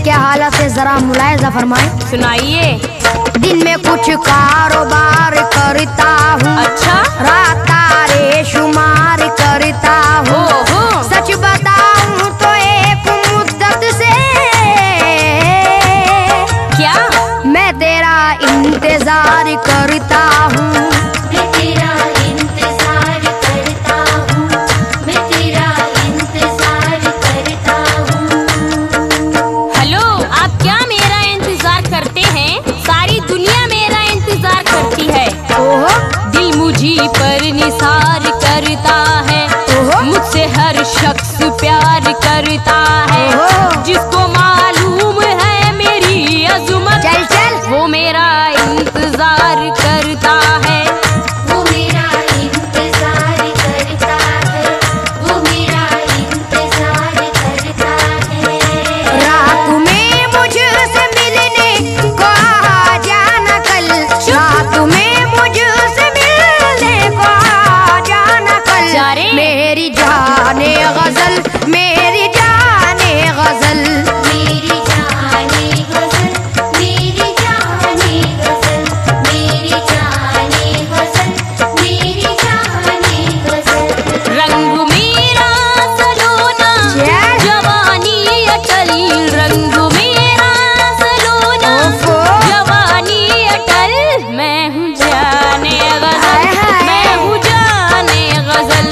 क्या हालत है जरा मुलायजा फरमाए। सुनाइए। दिन में कुछ कारोबार करता हूँ, अच्छा। रात तारे शुमार करता हूँ। सच बताऊँ तो एक मुद्दत से क्या मैं तेरा इंतजार करता हूँ। पर निसार करता है, मुझसे हर शख्स प्यार करता है। जिसको मालूम है मेरी अज़मत, चल चल वो मेरा इंतजार करता है। वो मेरा इंतजार करता है, वो मेरा इंतजार करता है। रात में मुझसे मिलने को आ जाना कल, रात में मुझसे मेरी जाने गजल, मेरी जाने गजल, मेरी जाने गजल, मेरी जाने गजल, मेरी जाने गजल, मेरी जाने गजल। रंग मेरा सलोना जवानी अटल, रंग मेरा सलोना जवानी अटल। मैं हूँ जाने गजल, मैं हूँ जाने गजल।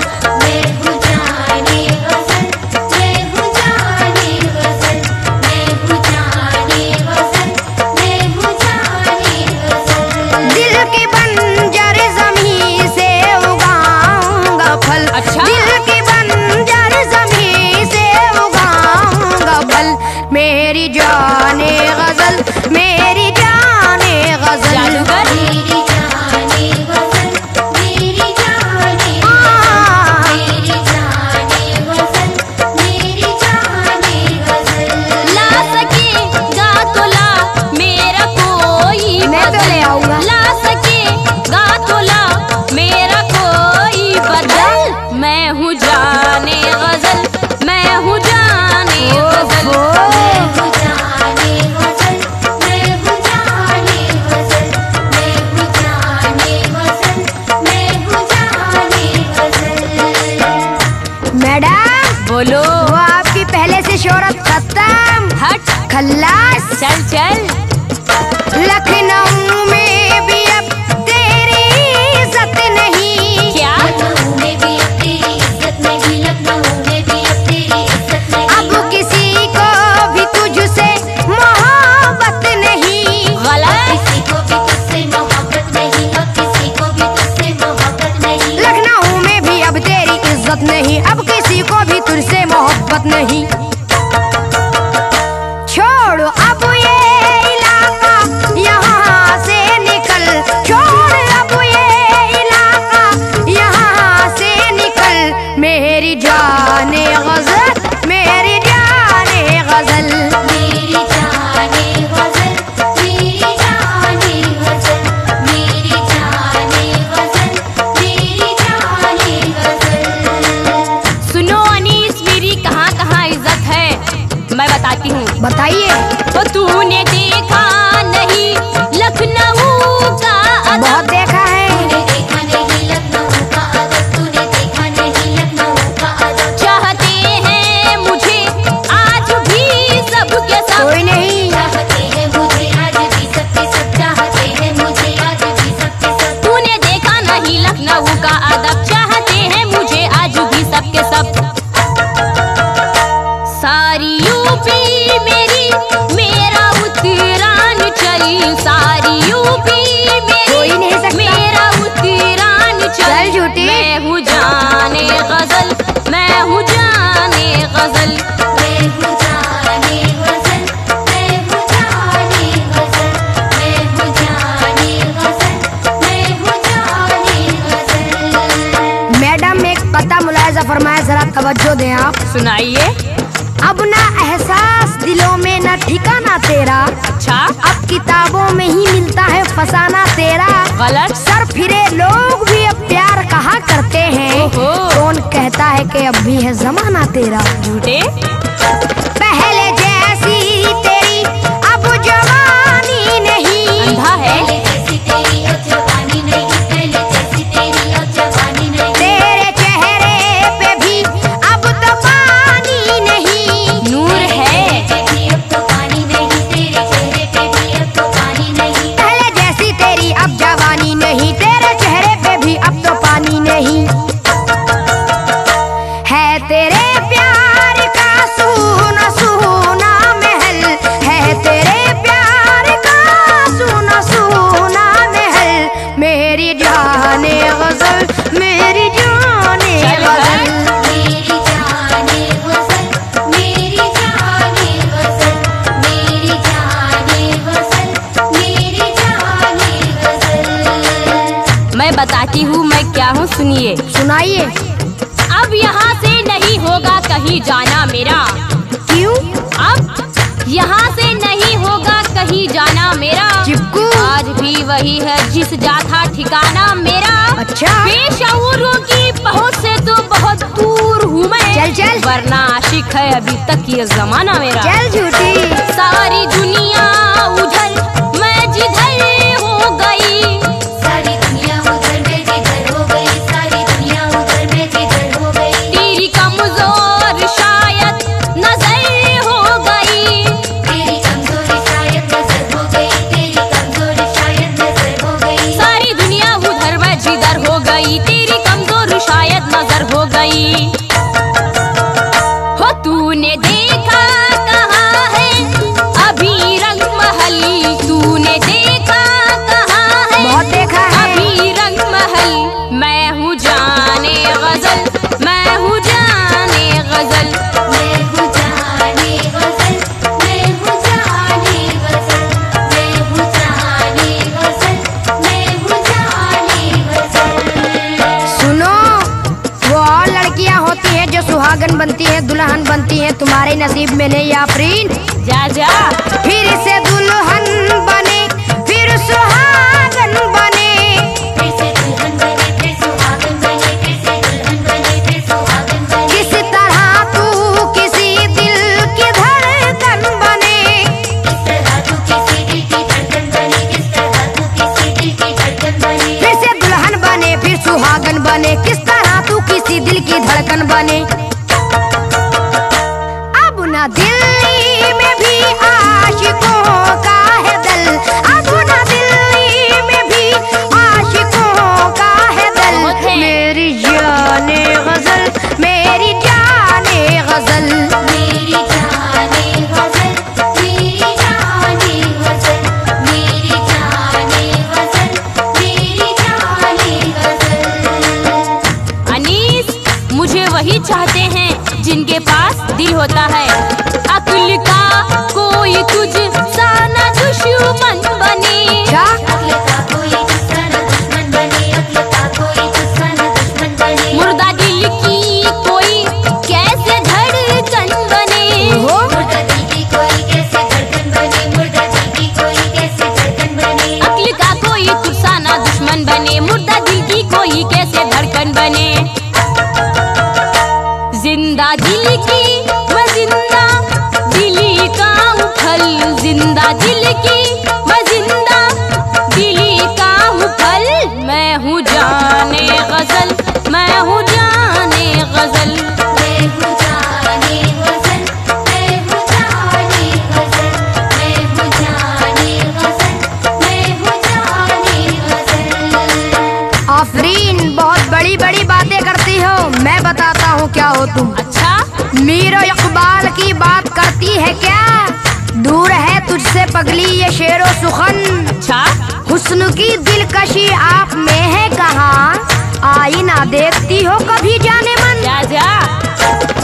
अच्छा। दिल की बंजर ज़मीं से उगाऊंगा फल, मेरी जाने गजल, मेरी जाने गजल। जादूगर। मेरी जाने गजल, मेरी जाने गजल, मेरी जाने गजल, मेरी जाने गजल। ला सकेगा तो ला मेरा कोई, मैं तो ले आऊंगा। ला सकेगा तो ला मेरा कोई बदल। मैं हूँ जाने गजल, मैं हूँ जाने गजल। मैं हूँ जाने गजल, मैं हूँ जाने गजल, मैं हूँ जाने गजल, मैं हूँ जाने गजल। मैडम बोलो। वो आपकी पहले से शोहरत खत्म। हट खल्लास। चल चल। लखनऊ में भी अब तेरी इज्जत नहीं। क्या लखनऊ में भी अब तेरी इज्जत नहीं, लखनऊ में भी अब तेरी इज्जत नहीं। अब किसी को भी तुझसे मोहब्बत नहीं। गलत। किसी को भी तुझसे मोहब्बत नहीं, अब किसी को भी तुझसे मोहब्बत नहीं। लखनऊ में भी अब तेरी इज्जत नहीं, अब किसी को भी तुझसे मोहब्बत नहीं। छोड़ अब ये इलाका, यहाँ से निकल। छोड़ अब ये इलाका, यहाँ से निकल। मेरी जाने गजल, मेरी जाने गजल, मेरी जाने गजल, मेरी जाने गजल, मेरी जाने गजल, मेरी जाने गजल। सुनो अनीस, मेरी कहाँ कहाँ इज्जत है मैं बताती हूँ। बताइए। तो तूने देखा नहीं लखनऊ का अदब? बहुत देखा है। तूने देखा नहीं लखनऊ का अदब, तूने देखा नहीं लखनऊ का अदब। चाहते हैं मुझे आज भी सबके सब। कोई नहीं। चाहते हैं मुझे आज भी सबके सब, चाहते हैं मुझे आज भी सबके सब। तूने देखा नहीं लखनऊ का अदब, चाहते हैं मुझे आज भी सबके सब। सारी यूपी मेरी, मेरा उत्तरांचल, सारी यूपी कोई नहीं मेरी, सकता। मेरा उत्तरांचल। चल झूठी। मैं हूँ जाने गजल, मैं हूँ जाने गजल। मैं हूँ जाने गजल, मैं हूँ जाने गजल, मैं हूँ जाने गजल, मैं हूँ जाने गजल। मैडम एक कता मुलायजा फरमाए, जरा तवज्जो दें आप। सुनाइए। अब ना एहसास दिलों में ना ठिकाना तेरा। अच्छा। अब किताबों में ही मिलता है फसाना तेरा। गलत। सर फिरे लोग भी अब प्यार कहा करते हैं। ओहो। कौन कहता है कि अब भी है जमाना तेरा। झूठे। पहले जैसी तेरी अब जवानी नहीं, तेरे चेहरे पे भी अब तो पानी नहीं। है तेरे प्यार का सूना सूना महल, है तेरे प्यार का सूना सूना महल। मेरी जाने गजल, मेरी जाने गजल, मेरी जाने गजल, मेरी जाने गजल, मेरी जाने गजल, मेरी जाने गजल। मैं बताती हूँ मैं क्या हूँ, सुनिए। सुनाइए। अब यहाँ से नहीं होगा कहीं जाना मेरा। क्यों? अब यहाँ से नहीं होगा कहीं जाना मेरा। चिपकू। आज भी वही है जिस जाता ठिकाना मेरा। अच्छा। बेशऊरों की पहुँच से तो बहुत दूर हूँ मैं। चल चल। वरना आशिक है अभी तक ये जमाना मेरा। चल झूठी। सारी दुनिया उधर मैं जिधर हो गई, सारी दुनिया उधर मैं जिधर हो गई, सारी दुनिया उधर मैं जिधर हो गई। तेरी कमजोर शायद नजर हो गई, तेरी कमजोरी शायद नजर हो गई, तेरी कमजोरी शायद नजर हो गई। सारी दुनिया उधर मैं जिधर हो गई, तेरी कमजोर शायद नजर हो गई। हो तूने देखा कहाँ है अभी रंग महल, तूने देखा कहाँ है बहुत देखा है। अभी रंग महल। मैं हूँ जाने गजल, मैं हूँ जाने गजल। मैं हूँ जाने गजल, मैं हूँ जाने गजल, मैं हूँ जाने गजल, मैं हूँ जाने गजल। सुनो, वो और लड़कियां होती हैं जो सुहागन बनती हैं, दुल्हन बनती हैं, तुम्हारे नसीब में नहीं आफरीन। जा जा। फिर से दुल्हन बने, फिर सुहागन बने। फिर से दुल्हन बने, फिर सुहागन बने, फिर से दुल्हन बने, फिर सुहागन बने। किस तरह तू किसी दिल की धड़कन बने। किस तरह तू किसी दिल की धड़कन बने, किस तरह तू किसी दिल की धड़कन बने। फिर से दुल्हन बने, फिर सुहागन बने, किस तरह तू किसी दिल की धड़कन बने। अब ना दिल्ली में भी आशिकों का है दल, अब ना दिल्ली में भी आशिकों का है दल। बहुत है। मेरी जाने गजल, मेरी जाने गजल, मेरी जाने गजल, मेरी जाने गजल, मेरी जाने गजल, मेरी जाने गजल। अनीस, मुझे वही चाहते हैं जिनके पास दिल होता है। अक्ल का कोई तुझ सा न दुश्मन बने। क्या? अक्ल का कोई तुझसा न दुश्मन बने, अक्ल का कोई तुझसा न दुश्मन बने। मुर्दा दिल की कोई कैसे धड़कन बने। हो मुर्दा दिल की कोई कैसे धड़कन बने, मुर्दा दिल की कोई कैसे धड़कन बने। अक्ल का कोई तुझ सा न दुश्मन बने, मुर्दा दिल की कोई कैसे धड़कन बने। जिंदा दिल की मैं जिंदा दिली का हूँ फल, जिंदा दिल की मैं जिंदा दिली का हूँ फल। मैं हूँ जाने गजल, मैं हूँ जाने गजल। मैं हूँ जाने गजल, मैं हूँ जाने गजल, मैं हूँ जाने गजल, मैं हूँ जाने गजल। आफरीन, बहुत बड़ी बड़ी बातें करती हो। मैं बताता हूँ क्या हो तुम। अच्छा। मीर इकबाल की बात करती है क्या? दूर है तुझसे पगली ये शेरो सुखन। अच्छा। हुस्न की दिलकशी आप में है कहाँ? आईना देखती हो कभी जाने मन? जा जा।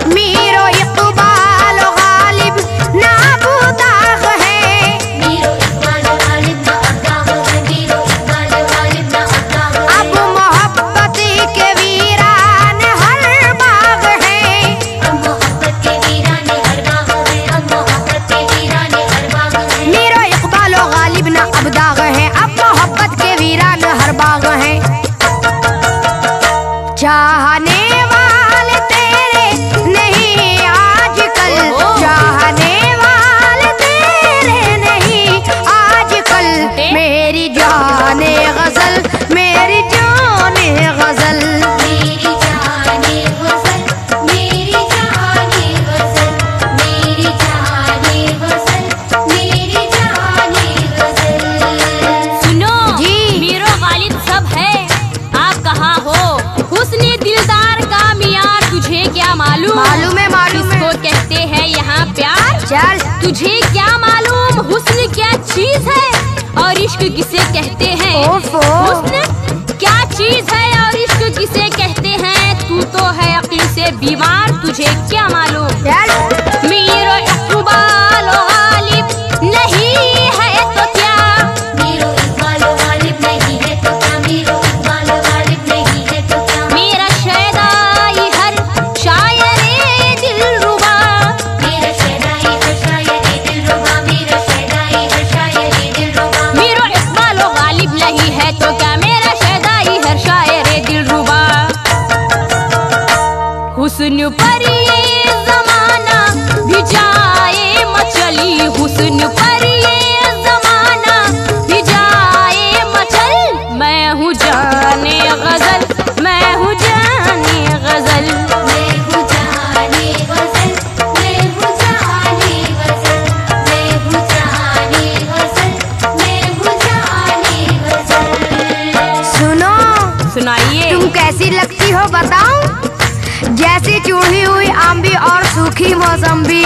मीरो इकबाल गालिब ना बुदाग है। मीरो इकबाल गालिब ना अल्लाह है, मीरो इकबाल गालिब ना अल्लाह है। अब मोहब्बत के वीरान हर बाग है। अब मोहब्बत के वीराने हर बाग है, अब मोहब्बत के वीराने हर बाग है। मीरो इकबाल गालिब ना अब दाग है, अब मोहब्बत के वीरान हर बाग है। चाहने वाले चल। तुझे क्या मालूम हुस्न क्या चीज है और इश्क किसे कहते हैं? ओफो। हुस्न क्या चीज है और इश्क किसे कहते हैं? तू तो है अक्ल से बीमार, तुझे क्या मालूम? चल। मीरो इकबाल गालिब नहीं है तो क्या? मीरो इकबाल गालिब नहीं है तो क्या? मीरो इकबाल गालिब नहीं है तो क्या? मेरा शैदाई हर शायरे दिलरुबा, मेरा शहनाई हर शायरे दिलरुबा, मेरा शहनाई हर शायरे दिलरुबा। मीरो इकबाल गालिब नहीं है तो क्या? मेरा शैदाई हर शायरे दिलरुबा। हुस्न पर ये जमाना भी जाए मचली, हुस्न पर ये जमाना भी जाए मचल। मैं हूँ जाने गजल, मैं हूँ जाने गजल। मैं हूँ जाने गजल, मैं हूँ जाने गजल, मैं हूँ जाने गजल, मैं हूँ जाने गजल। सुनो, सुनाइए। तुम कैसी लगती हो बताऊं? जैसी चूड़ी हुई आंबी और सूखी मौसम्बी।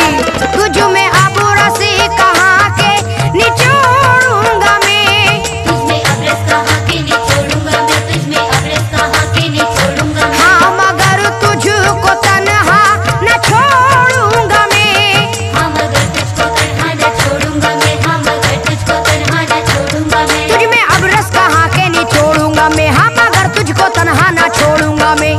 तुझ में अब रसी कहाँ के निचोड़ूंगा मैं। तुझमें अब रस कहाँ के निचोड़ूंगा मैं, तुझमें अब रस कहाँ के निचोड़ूंगा मैं। हाँ मगर तुझको तन्हा न छोड़ूंगा मैं। हाँ मगर तुझको तन्हा न छोड़ूंगा मैं, हाँ मगर तुझको तन्हा न छोड़ूंगा मैं। तुझ में अब रस कहाँ के निचोड़ूंगा मैं। हाँ मगर तुझको तन्हा न छोड़ूंगा मैं।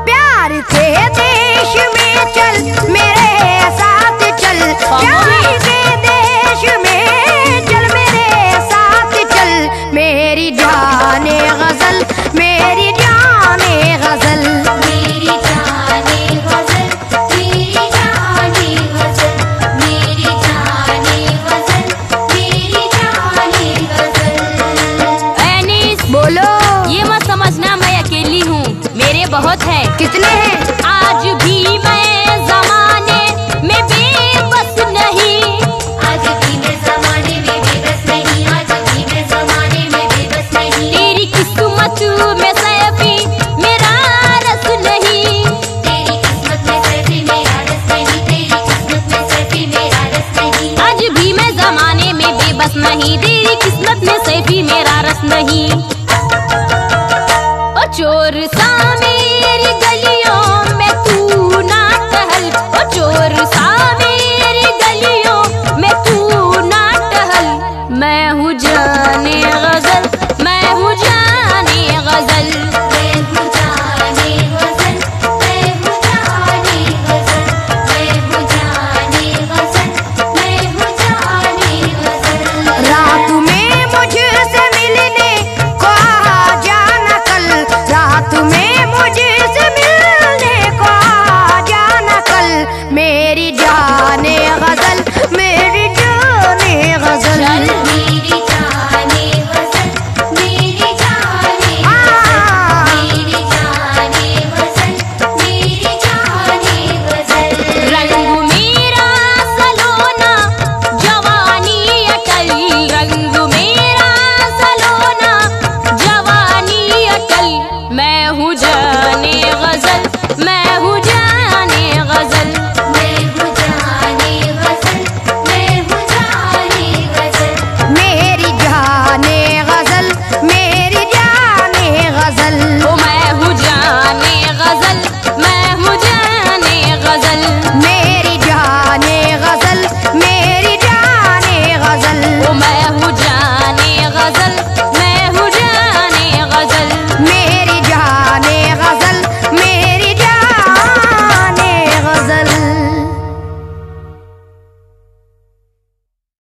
प्यार के देश में चल मेरे साथ चल, प्यार के देश में चल मेरे साथ चल। मेरी जाने गजल, मेरी जाने गजल। मेरी जाने गजल, मेरी जाने गजल, मेरी जाने गजल, मेरी जाने गजल। एनिस, बोलो। ये मत समझना मैं अकेली हूँ, मेरे बहुत है। कितने हैं? आज भी मैं जमाने में बेबस नहीं, आज भी मैं ज़माने में बेबस नहीं, आज भी मैं ज़माने में बेबस नहीं। तेरी किस्मत में सैफी मेरा रस नहीं। तेरी किस्मत में सैफी मेरा रस नहीं, तेरी किस्मत में सैफी मेरा रस नहीं। आज भी मैं जमाने में बेबस नहीं, तेरी किस्मत में सैफी मेरा रस नहीं। ओ चोर सा मेरी गलियों में तू ना टहल, ओ चोर सा मेरी गलियों में तू ना टहल। मैं हूँ जाने